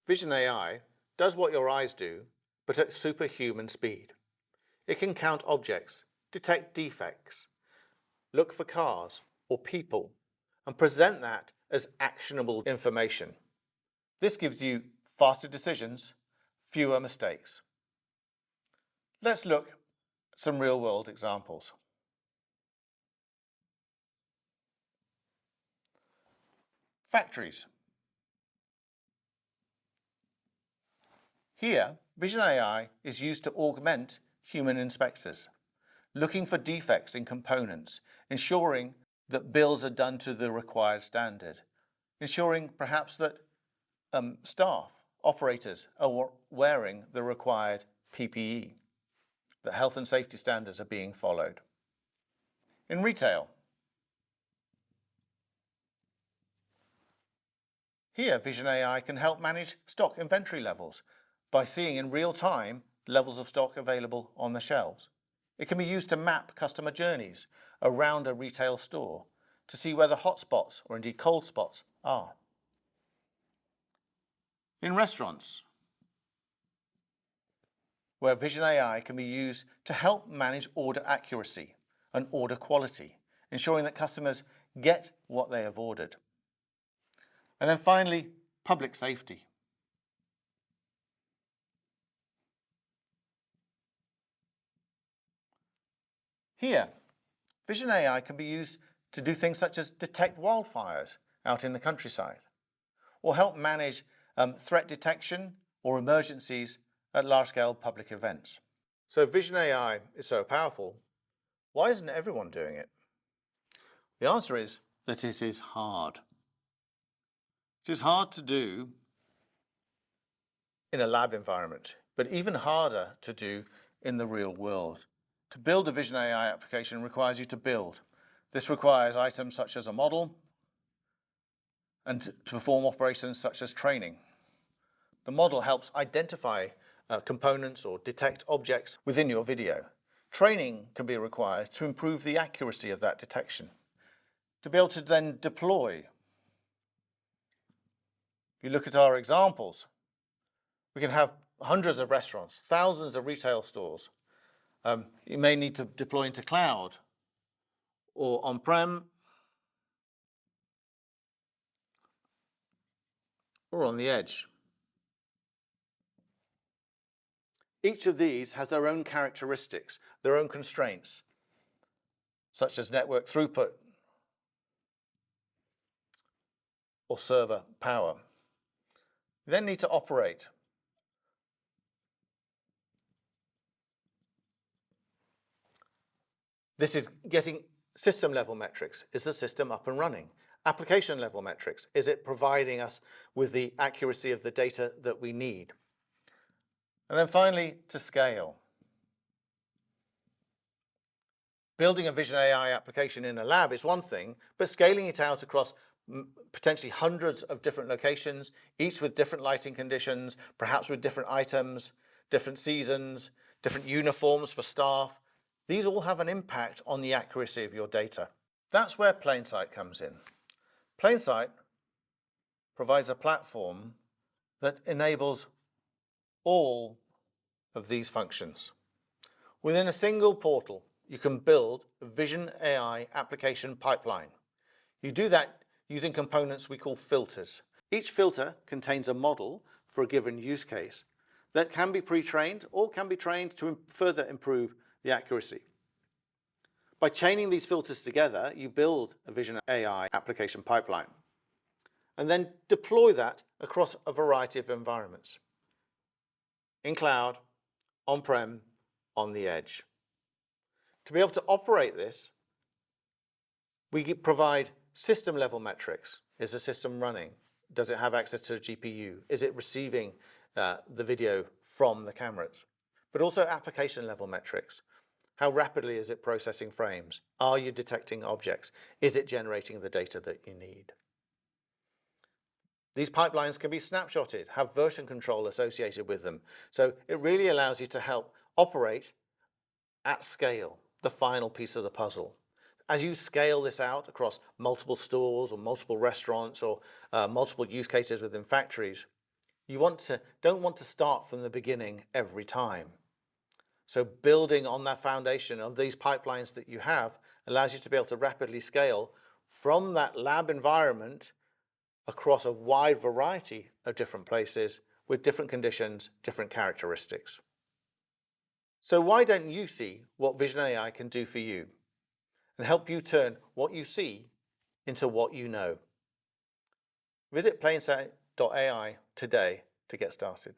Vision AI does what your eyes do, but at superhuman speed. It can count objects, detect defects, look for cars or people, and present that as actionable information. This gives you faster decisions, fewer mistakes. Let's look at some real-world examples. Factories. Here, Vision AI is used to augment human inspectors, looking for defects in components, ensuring that builds are done to the required standard, ensuring perhaps that staff, operators are wearing the required PPE, that health and safety standards are being followed. In retail, here Vision AI can help manage stock inventory levels by seeing in real time levels of stock available on the shelves. It can be used to map customer journeys around a retail store to see where the hot spots or indeed cold spots are. In restaurants, where Vision AI can be used to help manage order accuracy and order quality, ensuring that customers get what they have ordered. And then finally, public safety. Here, Vision AI can be used to do things such as detect wildfires out in the countryside, or help manage threat detection or emergencies at large-scale public events. So Vision AI is so powerful, why isn't everyone doing it? The answer is that it is hard. It is hard to do in a lab environment, but even harder to do in the real world. To build a Vision AI application requires you to build. This requires items such as a model and to perform operations such as training. The model helps identify components or detect objects within your video. Training can be required to improve the accuracy of that detection. To be able to then deploy. If you look at our examples, we can have hundreds of restaurants, thousands of retail stores. You may need to deploy into cloud or on-prem or on the edge. Each of these has their own characteristics, their own constraints, such as network throughput or server power. You then need to operate. This is getting system level metrics. Is the system up and running? Application level metrics. Is it providing us with the accuracy of the data that we need? And then finally, to scale. Building a Vision AI application in a lab is one thing, but scaling it out across potentially hundreds of different locations, each with different lighting conditions, perhaps with different items, different seasons, different uniforms for staff. These all have an impact on the accuracy of your data. That's where Plainsight comes in. Plainsight provides a platform that enables all of these functions. Within a single portal, you can build a Vision AI application pipeline. You do that using components we call filters. Each filter contains a model for a given use case that can be pre-trained or can be trained to further improve the accuracy. By chaining these filters together, you build a Vision AI application pipeline and then deploy that across a variety of environments. In cloud, on-prem, on the edge. To be able to operate this, we provide system level metrics. Is the system running? Does it have access to a GPU? Is it receiving the video from the cameras? But also application level metrics. How rapidly is it processing frames? Are you detecting objects? Is it generating the data that you need? These pipelines can be snapshotted, have version control associated with them. So it really allows you to help operate at scale, the final piece of the puzzle. As you scale this out across multiple stores or multiple restaurants or multiple use cases within factories, You don't want to start from the beginning every time. So building on that foundation of these pipelines that you have allows you to be able to rapidly scale from that lab environment across a wide variety of different places with different conditions, different characteristics. So why don't you see what Vision AI can do for you and help you turn what you see into what you know? Visit plainsight.ai today to get started.